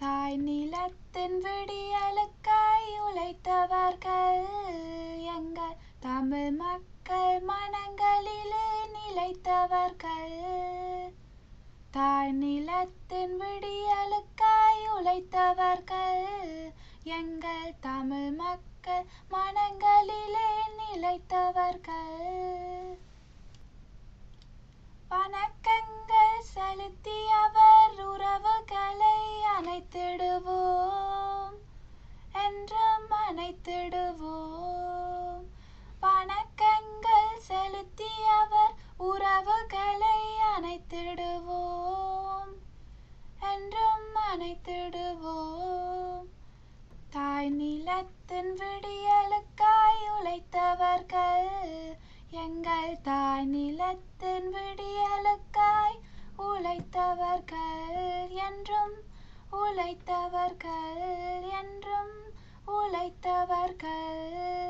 தாய் நிலத்தின் விடியலுக்காய் உழைத்தவர்கள் எங்கள் தமிழ் மக்கள் மனங்களிலே நிலைத்தவர்கள். தாய் நிலத்தின் விடியலுக்காய் உழைத்தவர்கள் எங்கள் தமிழ் மக்கள் மனங்களிலே நிலைத்தவர்கள். வணக்கங்கள் செலுத்தியவர் உறவுகளை அணைத்திடுவோம், என்றும் அணைத்திடுவோம். வணக்கங்கள் செலுத்தியவர் உறவுகளை அணைத்திடுவோம், என்றும் அணைத்திடுவோம். தாய் நிலத்தின் விடியலுக்காய் உழைத்தவர்கள் எங்கள் தாய் நிலத்தின் விடியலுக்காய் உழைத்தவர்கள் என்றும் உழைத்தவர்கள் என்றும் உழைத்தவர்கள்.